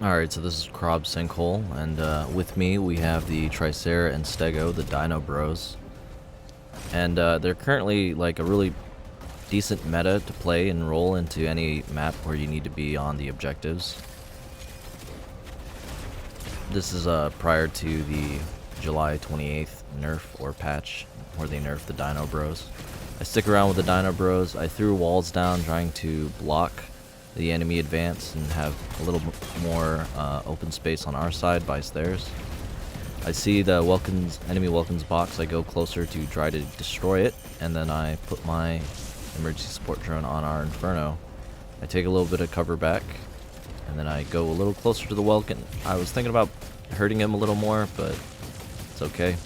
Alright, so this is Kraub Sinkhole, and with me we have the Tricera and Stego, the Dino Bros. And they're currently like a really decent meta to play and roll into any map where you need to be on the objectives. This is prior to the July 28th nerf or patch where they nerfed the Dino Bros. I stick around with the Dino Bros. I threw walls down trying to block the enemy advance and have a little more open space on our side by theirs. I see the enemy Welkins box. I go closer to try to destroy it, and then I put my emergency support drone on our Inferno. I take a little bit of cover back, and then I go a little closer to the Welkin. I was thinking about hurting him a little more, but it's okay.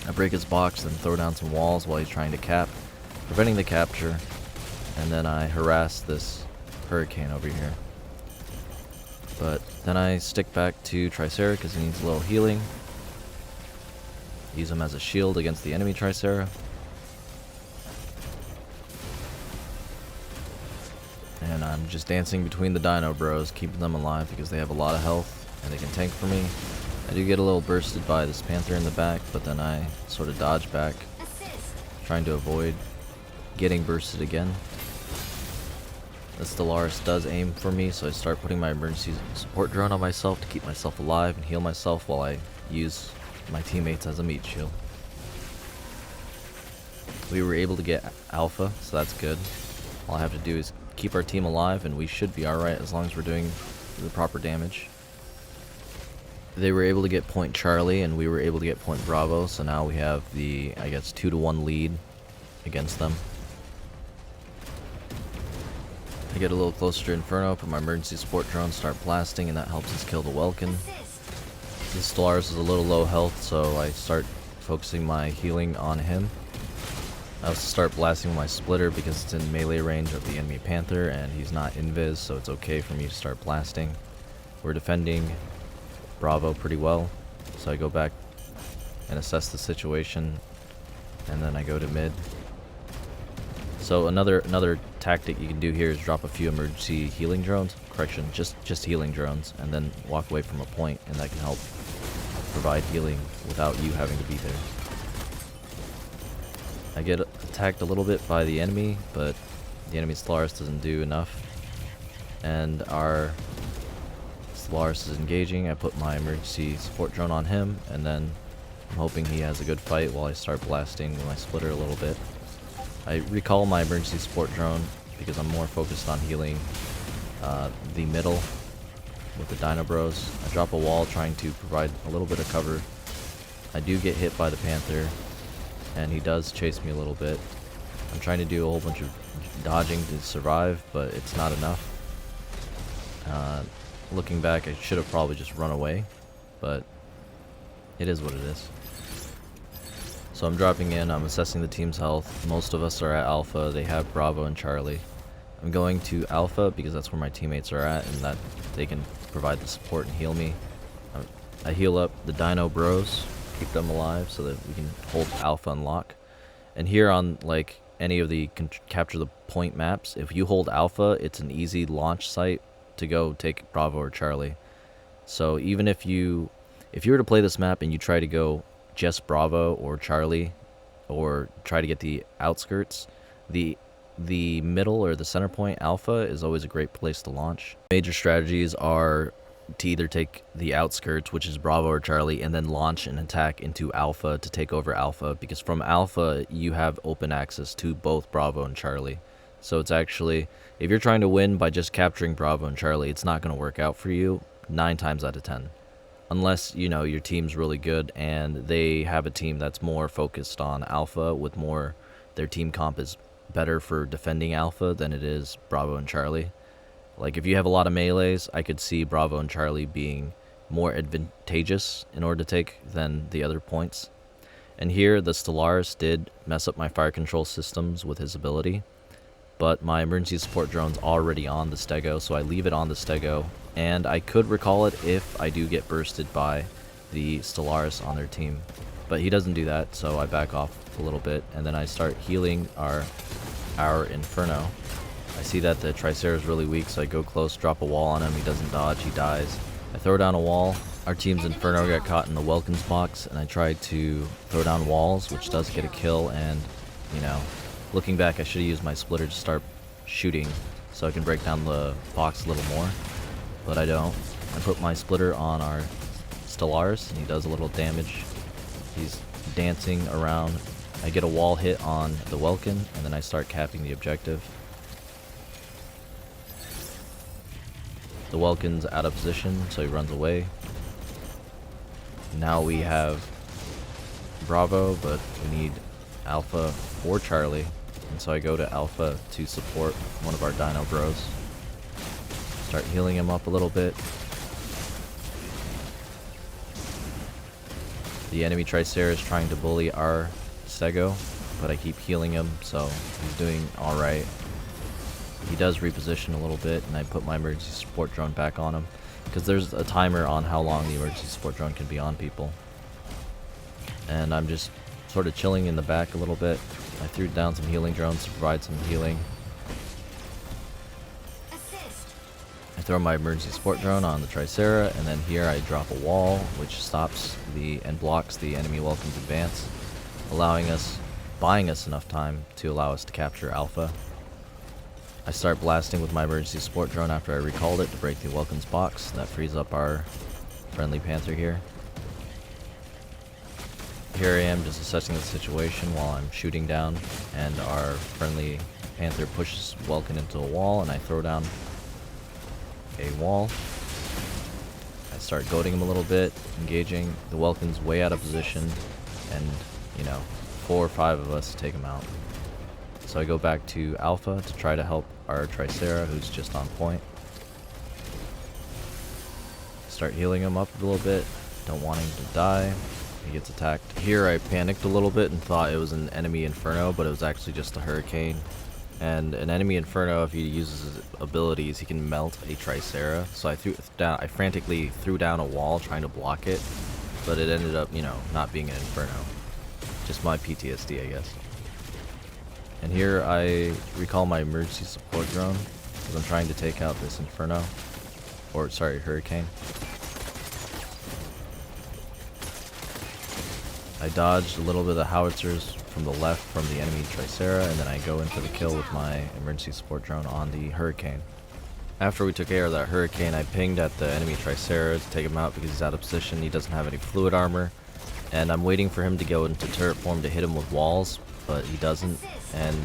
I break his box and throw down some walls while he's trying to cap, preventing the capture, and then I harass this Hurricane over here. But then I stick back to Tricera because he needs a little healing. Use him as a shield against the enemy Tricera. And I'm just dancing between the Dino Bros, keeping them alive because they have a lot of health and they can tank for me. I do get a little bursted by this Panther in the back, but then I sort of dodge back, trying to avoid getting bursted again. The Stellaris does aim for me, so I start putting my emergency support drone on myself to keep myself alive and heal myself while I use my teammates as a meat shield. We were able to get Alpha, so that's good. All I have to do is keep our team alive and we should be alright as long as we're doing the proper damage. They were able to get point Charlie and we were able to get point Bravo, so now we have the, I guess, 2-to-1 lead against them. I get a little closer to Inferno, put my emergency support drone, start blasting, and that helps us kill the Welkin. The Stellaris is a little low health, so I start focusing my healing on him. I also start blasting with my splitter because it's in melee range of the enemy Panther, and he's not invis, so it's okay for me to start blasting. We're defending Bravo pretty well, so I go back and assess the situation, and then I go to mid. So another tactic you can do here is drop a few emergency healing drones. Correction, just healing drones, and then walk away from a point, and that can help provide healing without you having to be there. I get attacked a little bit by the enemy, but the enemy Stellaris doesn't do enough. And our Stellaris is engaging. I put my emergency support drone on him, and then I'm hoping he has a good fight while I start blasting with my splitter a little bit. I recall my emergency support drone because I'm more focused on healing the middle with the Dino Bros. I drop a wall trying to provide a little bit of cover. I do get hit by the Panther, and he does chase me a little bit. I'm trying to do a whole bunch of dodging to survive, but it's not enough. Looking back, I should have probably just run away, but it is what it is. So I'm dropping in, I'm assessing the team's health. Most of us are at Alpha, they have Bravo and Charlie. I'm going to Alpha because that's where my teammates are at and that they can provide the support and heal me. I heal up the Dino Bros, keep them alive so that we can hold Alpha and lock. And here on like any of the capture the point maps, if you hold Alpha, it's an easy launch site to go take Bravo or Charlie. So even if you were to play this map and you try to go just Bravo or Charlie, or try to get the outskirts, the middle or the center point Alpha is always a great place to launch. Major strategies are to either take the outskirts, which is Bravo or Charlie, and then launch an attack into Alpha to take over Alpha, because from Alpha you have open access to both Bravo and Charlie. So it's actually, if you're trying to win by just capturing Bravo and Charlie, it's not going to work out for you 9 times out of 10. Unless, you know, your team's really good and they have a team that's more focused on Alpha with more, their team comp is better for defending Alpha than it is Bravo and Charlie. Like if you have a lot of melees, I could see Bravo and Charlie being more advantageous in order to take than the other points. And here the Stellaris did mess up my fire control systems with his ability, but my emergency support drone's already on the Stego, so I leave it on the Stego. And I could recall it if I do get bursted by the Stellaris on their team. But he doesn't do that, so I back off a little bit, and then I start healing our Inferno. I see that the Tricera is really weak, so I go close, drop a wall on him. He doesn't dodge, he dies. I throw down a wall. Our team's Inferno got caught in the Welkin's box, and I tried to throw down walls, which does get a kill, and, you know, looking back, I should have used my splitter to start shooting so I can break down the box a little more, but I don't. I put my splitter on our Stellaris, and he does a little damage. He's dancing around. I get a wall hit on the Welkin, and then I start capping the objective. The Welkin's out of position, so he runs away. Now we have Bravo, but we need Alpha or Charlie, and so I go to Alpha to support one of our Dino Bros. Start healing him up a little bit. The enemy Tricera is trying to bully our Stego, but I keep healing him, so he's doing alright. He does reposition a little bit, and I put my emergency support drone back on him, because there's a timer on how long the emergency support drone can be on people. And I'm just sort of chilling in the back a little bit. I threw down some healing drones to provide some healing. I throw my emergency support drone on the Tricera, and then here I drop a wall, which stops and blocks the enemy Welkin's advance, buying us enough time to allow us to capture Alpha. I start blasting with my emergency support drone after I recalled it to break the Welkin's box. That frees up our friendly Panther here. Here I am just assessing the situation while I'm shooting down, and our friendly Panther pushes Welkin into a wall, and I throw down a wall. I start goading him a little bit, engaging. The Welkin's way out of position, and, you know, 4 or 5 of us take him out. So I go back to Alpha to try to help our Tricera, who's just on point. Start healing him up a little bit. Don't want him to die. He gets attacked. Here I panicked a little bit and thought it was an enemy Inferno, but it was actually just a Hurricane. And an enemy Inferno, if he uses his abilities, he can melt a Tricera. So I frantically threw down a wall trying to block it, but it ended up, you know, not being an Inferno. Just my PTSD, I guess. And here I recall my emergency support drone, because I'm trying to take out this Inferno. Or, sorry, Hurricane. I dodged a little bit of the howitzers from the left from the enemy Tricera, and then I go in for the kill with my emergency support drone on the Hurricane. After we took care of that Hurricane, I pinged at the enemy Tricera to take him out because he's out of position. He doesn't have any fluid armor, and I'm waiting for him to go into turret form to hit him with walls, but he doesn't. And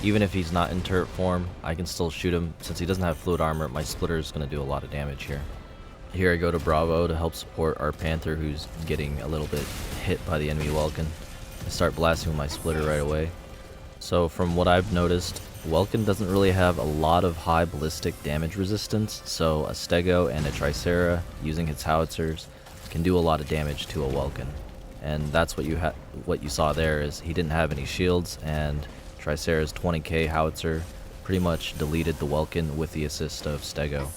even if he's not in turret form, I can still shoot him. Since he doesn't have fluid armor, my splitter is going to do a lot of damage here. Here I go to Bravo to help support our Panther, who's getting a little bit hit by the enemy Welkin. I start blasting with my splitter right away. So from what I've noticed, Welkin doesn't really have a lot of high ballistic damage resistance, so a Stego and a Tricera using its howitzers can do a lot of damage to a Welkin. And that's what you saw there, is he didn't have any shields, and Tricera's 20k howitzer pretty much deleted the Welkin with the assist of Stego.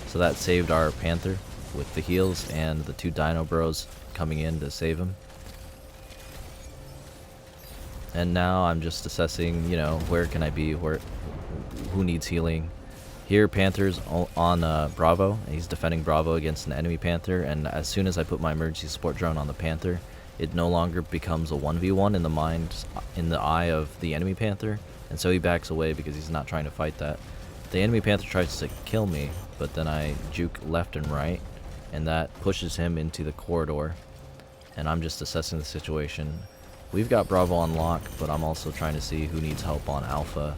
So that saved our Panther with the heals and the 2 Dino Bros coming in to save him. And now I'm just assessing, you know, where can I be, who needs healing. Here Panther's on Bravo, and he's defending Bravo against an enemy Panther, and as soon as I put my emergency support drone on the Panther, it no longer becomes a 1v1 in the eye of the enemy Panther, and so he backs away because he's not trying to fight that. The enemy Panther tries to kill me, but then I juke left and right, and that pushes him into the corridor, and I'm just assessing the situation. We've got Bravo on lock, but I'm also trying to see who needs help on Alpha,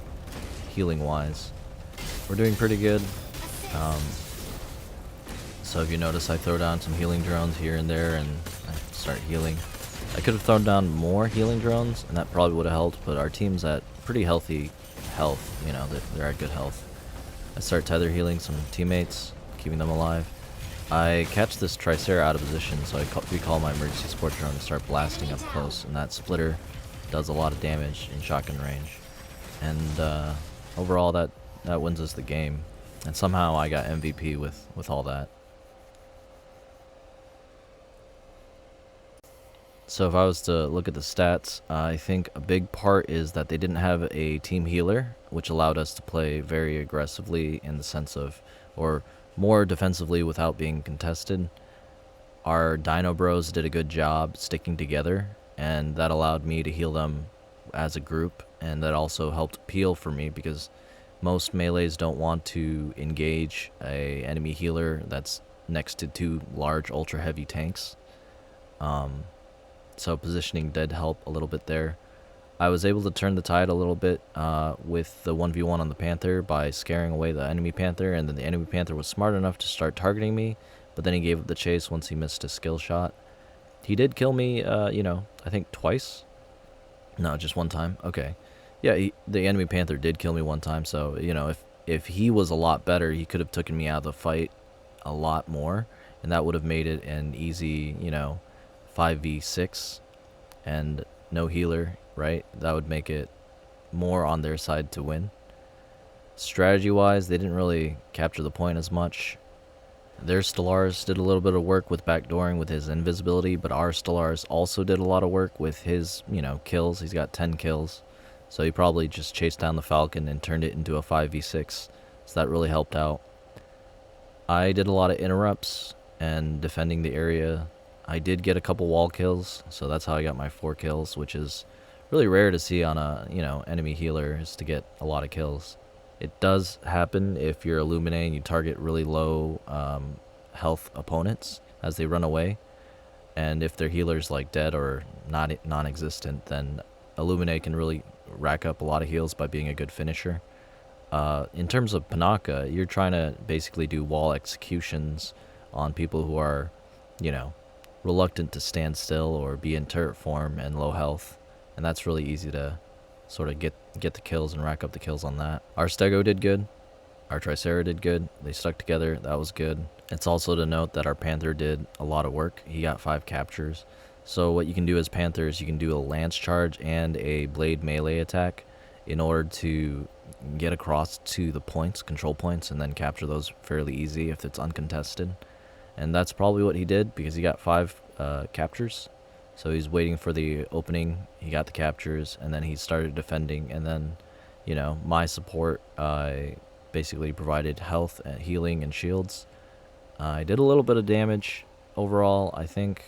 healing wise. We're doing pretty good. So if you notice, I throw down some healing drones here and there, and I start healing. I could have thrown down more healing drones, and that probably would have helped, but our team's at pretty healthy health, you know, they're at good health. I start tether healing some teammates, keeping them alive. I catch this Tricera out of position, so I recall my emergency support drone and start blasting up close, and that splitter does a lot of damage in shotgun range. And overall, that wins us the game, and somehow I got MVP with all that. So if I was to look at the stats, I think a big part is that they didn't have a team healer, which allowed us to play very aggressively in the sense of, or more defensively without being contested. Our Dino Bros did a good job sticking together, and that allowed me to heal them as a group, and that also helped peel for me because most melees don't want to engage a enemy healer that's next to two large ultra heavy tanks. So positioning did help a little bit there. I was able to turn the tide a little bit with the 1v1 on the Panther by scaring away the enemy Panther, and then the enemy Panther was smart enough to start targeting me, but then he gave up the chase once he missed a skill shot. He did kill me, I think twice? No, just one time. Okay. Yeah, the enemy Panther did kill me one time, so, if he was a lot better, he could have taken me out of the fight a lot more, and that would have made it an easy, 5v6 and no healer, right? That would make it more on their side to win. Strategy-wise, they didn't really capture the point as much. Their Stellaris did a little bit of work with backdooring with his invisibility, but our Stellaris also did a lot of work with his, kills. He's got 10 kills. So he probably just chased down the Falcon and turned it into a 5v6. So that really helped out. I did a lot of interrupts and defending the area. I did get a couple wall kills, so that's how I got my 4 kills, which is really rare to see on a, enemy healer, is to get a lot of kills. It does happen if you're Illumine and you target really low health opponents as they run away. And if their healer's like dead or non-existent, then Illumine can really rack up a lot of heals by being a good finisher. In terms of Pinaka, you're trying to basically do wall executions on people who are, reluctant to stand still or be in turret form and low health. And that's really easy to sort of get the kills and rack up the kills on that. Our Stego did good. Our Tricera did good. They stuck together. That was good. It's also to note that our Panther did a lot of work. He got 5 captures. So what you can do as Panther is you can do a lance charge and a blade melee attack in order to get across to the points, control points, and then capture those fairly easy if it's uncontested. And that's probably what he did because he got 5 captures. So he's waiting for the opening, he got the captures, and then he started defending, and then, my support basically provided health, and healing, and shields. I did a little bit of damage overall, I think.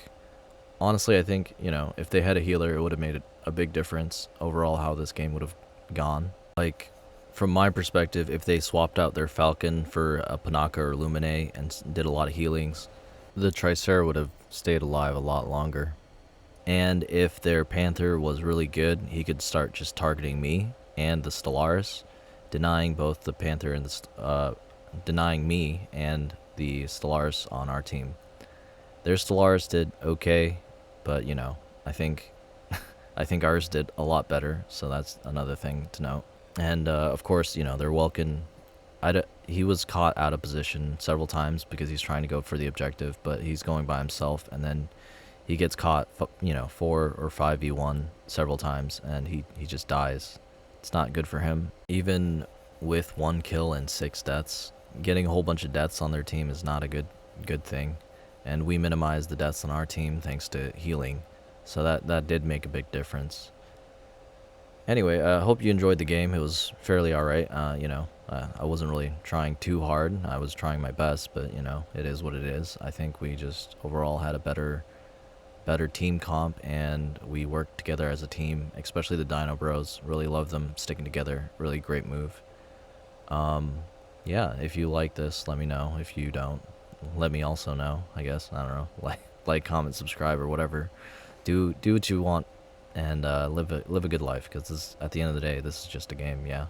Honestly, I think, if they had a healer, it would have made a big difference overall how this game would have gone. Like, from my perspective, if they swapped out their Falcon for a Pinaka or Lumine and did a lot of healings, the Tricera would have stayed alive a lot longer. And if their Panther was really good, he could start just targeting me and the Stellaris, denying both the Panther and denying me and the Stellaris on our team. Their Stellaris did okay, but I think I think ours did a lot better, so that's another thing to note. And of course, their Welkin, he was caught out of position several times because he's trying to go for the objective, but he's going by himself, and then he gets caught, 4 or 5v1 several times, and he just dies. It's not good for him. Even with 1 kill and 6 deaths, getting a whole bunch of deaths on their team is not a good thing. And we minimized the deaths on our team thanks to healing, so that did make a big difference. Anyway, I hope you enjoyed the game. It was fairly alright. I wasn't really trying too hard. I was trying my best, but it is what it is. I think we just overall had a better team comp, and we worked together as a team, especially the Dino Bros. Really love them sticking together. Really great move. Yeah, if you like this, let me know. If you don't, let me also know, I guess. I don't know. Like, comment, subscribe, or whatever. Do what you want, and live a good life, because at the end of the day, this is just a game, yeah.